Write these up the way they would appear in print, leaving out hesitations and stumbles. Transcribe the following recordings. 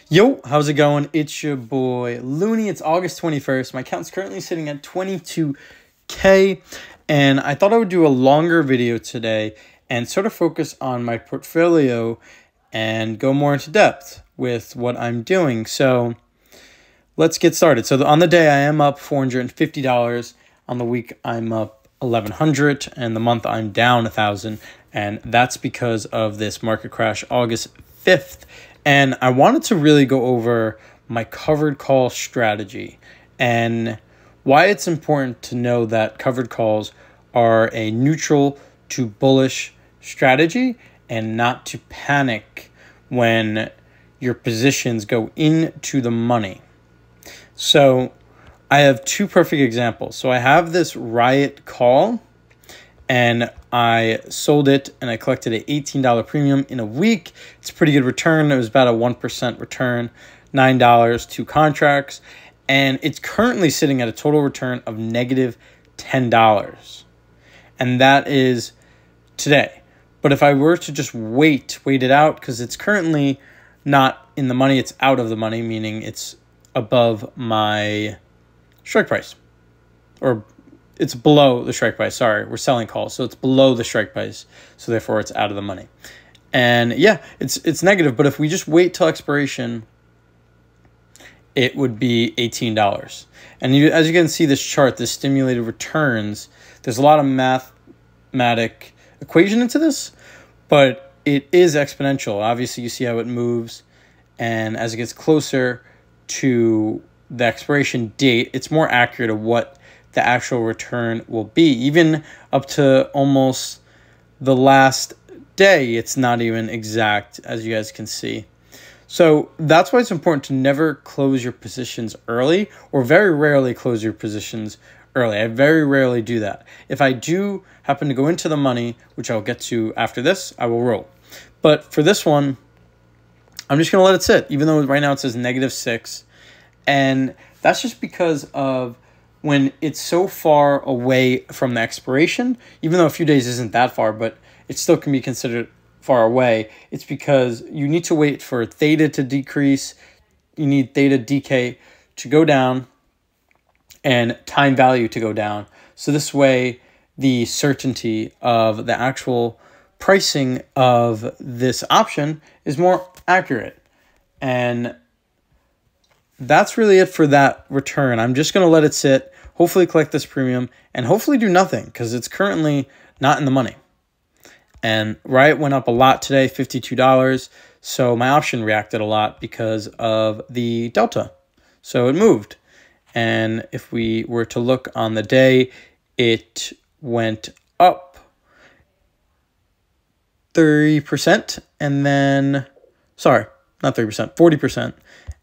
Yo, how's it going? It's your boy Looney. It's August 21st. My account's currently sitting at 22K, and I thought I would do a longer video today and sort of focus on my portfolio and go more into depth with what I'm doing. So let's get started. So on the day, I am up $450. On the week, I'm up $1,100, and the month I'm down $1,000, and that's because of this market crash August 5th. And I wanted to really go over my covered call strategy and why it's important to know that covered calls are a neutral to bullish strategy and not to panic when your positions go into the money. So I have two perfect examples. So I have this RIOT call, and I sold it and I collected an $18 premium in a week. It's a pretty good return. It was about a 1% return, $9, 2 contracts. And it's currently sitting at a total return of negative $10. And that is today. But if I were to just wait it out, because it's currently not in the money, it's out of the money, meaning it's above my strike price, or it's below the strike price. Sorry, we're selling calls, so it's below the strike price, so therefore it's out of the money. And yeah, it's negative, but if we just wait till expiration, it would be $18. And as you can see this chart, this stimulated returns, there's a lot of mathematic equation into this, but it is exponential. Obviously, you see how it moves, and as it gets closer to the expiration date, it's more accurate of what the actual return will be. Even up to almost the last day, it's not even exact, as you guys can see. So that's why it's important to never close your positions early, or very rarely close your positions early. I very rarely do that. If I do happen to go into the money, which I'll get to after this, I will roll. But for this one, I'm just going to let it sit, even though right now it says -6. And that's just because of when it's so far away from the expiration, even though a few days isn't that far, but it still can be considered far away. It's because you need to wait for theta to decrease, you need theta decay to go down, and time value to go down. So this way, the certainty of the actual pricing of this option is more accurate. And that's really it for that return. I'm just going to let it sit, hopefully collect this premium, and hopefully do nothing because it's currently not in the money. And RIOT went up a lot today, $52. So my option reacted a lot because of the delta. So it moved. And if we were to look on the day, it went up 30%. And then, sorry, not 30%, 40%.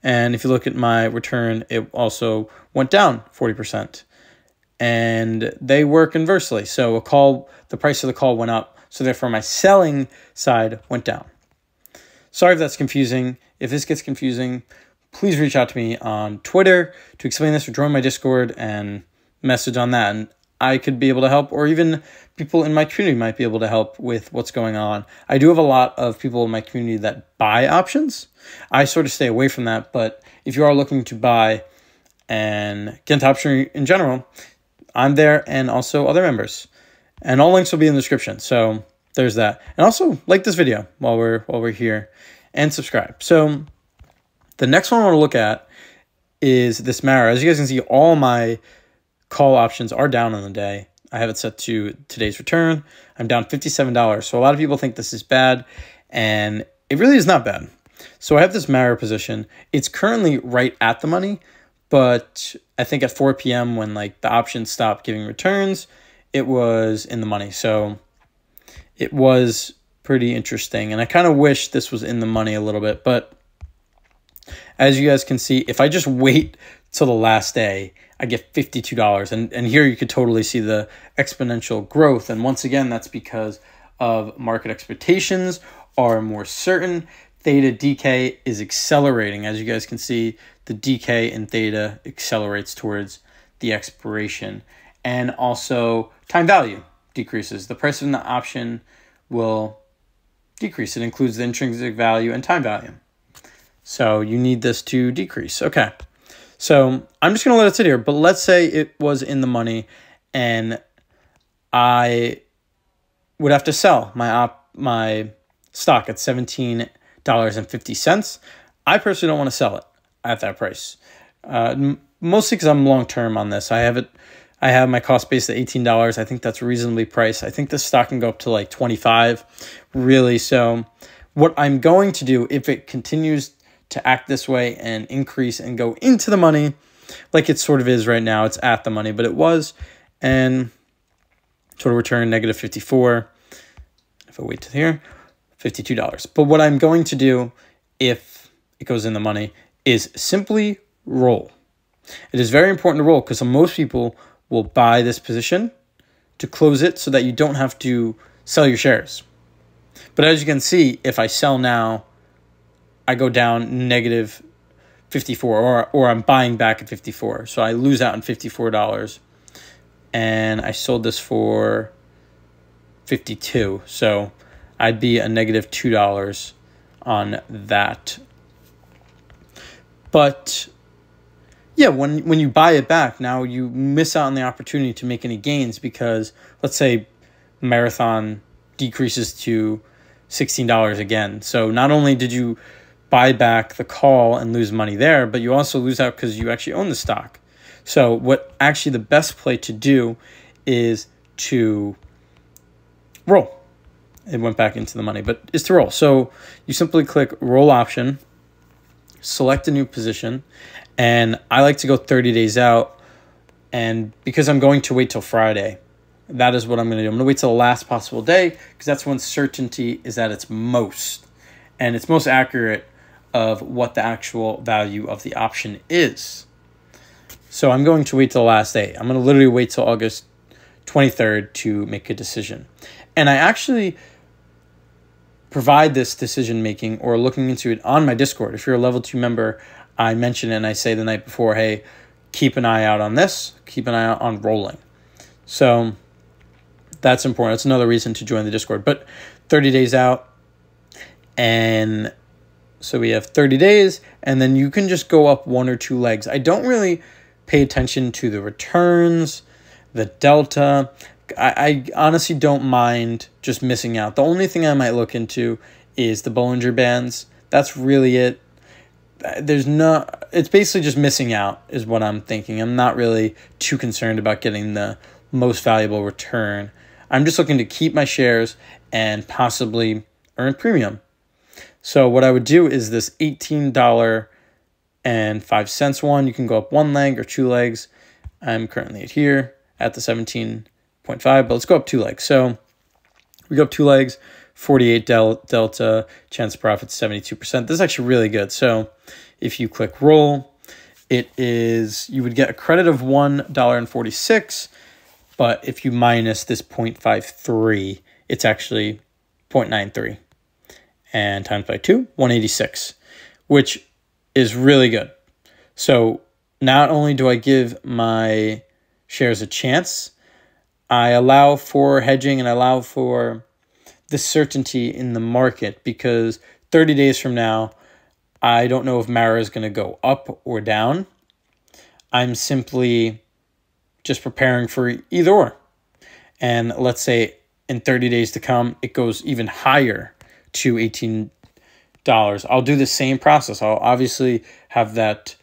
And if you look at my return, it also went down 40%. And they work inversely. So the price of the call went up. So therefore my selling side went down. Sorry if that's confusing. If this gets confusing, please reach out to me on Twitter to explain this, or join my Discord and message on that. And I could be able to help, or even people in my community might be able to help with what's going on. I do have a lot of people in my community that buy options. I sort of stay away from that, but if you are looking to buy and get into option in general, I'm there, and also other members. And all links will be in the description. So there's that. And also like this video while we're here, and subscribe. So the next one I want to look at is this Mara. As you guys can see, all my call options are down on the day. I have it set to today's return. I'm down $57. So a lot of people think this is bad, and it really is not bad. So I have this Mara position. It's currently right at the money, but I think at 4 p.m. when like the options stopped giving returns, it was in the money. So it was pretty interesting, and I kind of wish this was in the money a little bit. But as you guys can see, if I just wait till the last day, I get $52. And here you could totally see the exponential growth. And once again, that's because of market expectations are more certain. Theta decay is accelerating. As you guys can see, the decay in theta accelerates towards the expiration. And also time value decreases. The price of the option will decrease. It includes the intrinsic value and time value. So you need this to decrease. Okay. So I'm just going to let it sit here. But let's say it was in the money and I would have to sell my stock at $17.50. I personally don't want to sell it at that price. Mostly because I'm long term on this. I have my cost base at $18. I think that's reasonably priced. I think this stock can go up to like 25, really. So what I'm going to do, if it continues to act this way and increase and go into the money, like it sort of is right now, it's at the money, but it was, and total return negative 54. If I wait to here, $52. But what I'm going to do if it goes in the money is simply roll. It is very important to roll because most people will buy this position to close it so that you don't have to sell your shares. But as you can see, if I sell now, I go down negative 54, or I'm buying back at 54. So I lose out on $54. And I sold this for 52. So I'd be a negative $2 on that. But yeah, when you buy it back, now you miss out on the opportunity to make any gains because let's say Marathon decreases to $16 again. So not only did you buy back the call and lose money there, but you also lose out because you actually own the stock. So what actually the best play to do is to roll. It went back into the money, but is to roll. So you simply click roll option, select a new position, and I like to go 30 days out. And because I'm going to wait till Friday, that is what I'm going to do. I'm going to wait till the last possible day because that's when certainty is at its most. And it's most accurate of what the actual value of the option is. So I'm going to wait till the last day. I'm going to literally wait till August 23rd to make a decision. And I actually provide this decision making or looking into it on my Discord. If you're a level 2 member, I mention it and I say the night before, hey, keep an eye out on this. Keep an eye out on rolling. So that's important. That's another reason to join the Discord. But 30 days out. And so we have 30 days. And then you can just go up 1 or 2 legs. I don't really pay attention to the returns, the delta. I honestly don't mind just missing out. The only thing I might look into is the Bollinger Bands. That's really it. It's basically just missing out is what I'm thinking. I'm not really too concerned about getting the most valuable return. I'm just looking to keep my shares and possibly earn premium. So what I would do is this $18.05 one. You can go up 1 leg or 2 legs. I'm currently here at the 17.5, but let's go up 2 legs. So we go up 2 legs, 48 delta, chance of profit 72%. This is actually really good. So if you click roll, you would get a credit of $1.46, but if you minus this 0.53, it's actually 0.93. And times by 2, 186, which is really good. So not only do I give my shares a chance, I allow for hedging and I allow for the certainty in the market because 30 days from now, I don't know if Mara is going to go up or down. I'm simply just preparing for either or. And let's say in 30 days to come, it goes even higher to $18. I'll do the same process. I'll obviously have that.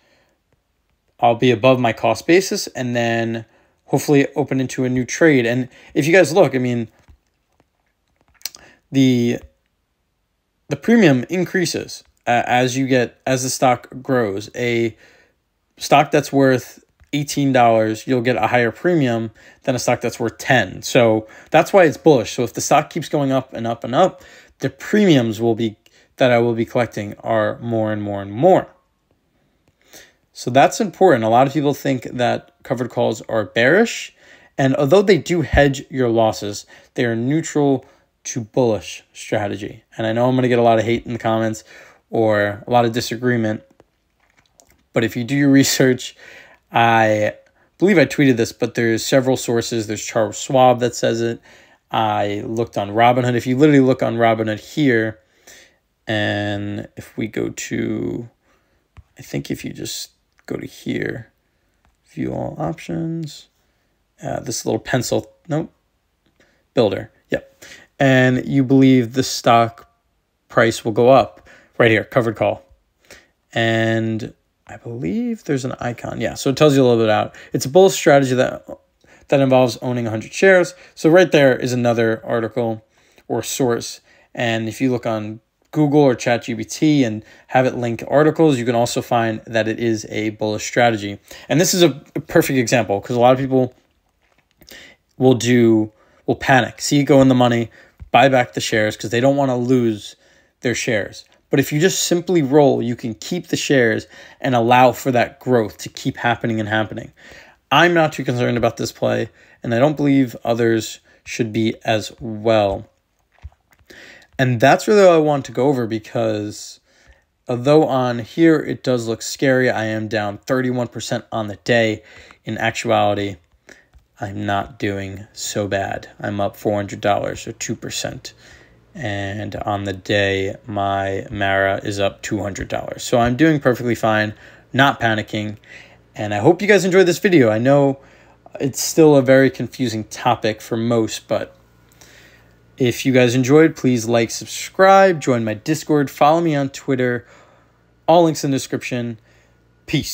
I'll be above my cost basis and then hopefully open into a new trade. And if you guys look, I mean, the premium increases as the stock grows. A stock that's worth $18, you'll get a higher premium than a stock that's worth 10. So that's why it's bullish. So if the stock keeps going up and up and up, the premiums that I will be collecting are more and more and more. So that's important. A lot of people think that covered calls are bearish, and although they do hedge your losses, they are neutral to bullish strategy. And I know I'm going to get a lot of hate in the comments or a lot of disagreement, but if you do your research, I believe I tweeted this, but there's several sources. There's Charles Schwab that says it. I looked on Robinhood. If you literally look on Robinhood here And if we go to, I think if you just go to here, view all options, this little pencil, nope, builder, yep. And you believe the stock price will go up right here, covered call. And I believe there's an icon. Yeah, so it tells you a little bit out. It's a bullish strategy that involves owning 100 shares. So right there is another article or source. And if you look on Google or ChatGPT and have it link articles, you can also find that it is a bullish strategy. And this is a perfect example because a lot of people will panic, see it go in the money, buy back the shares because they don't want to lose their shares. But if you just simply roll, you can keep the shares and allow for that growth to keep happening and happening. I'm not too concerned about this play, and I don't believe others should be as well. And that's really all I want to go over because although on here it does look scary, I am down 31% on the day. In actuality, I'm not doing so bad. I'm up $400 or 2%. And on the day, my Mara is up $200. So I'm doing perfectly fine, not panicking. And I hope you guys enjoyed this video. I know it's still a very confusing topic for most, but if you guys enjoyed, please like, subscribe, join my Discord, follow me on Twitter. All links in the description. Peace.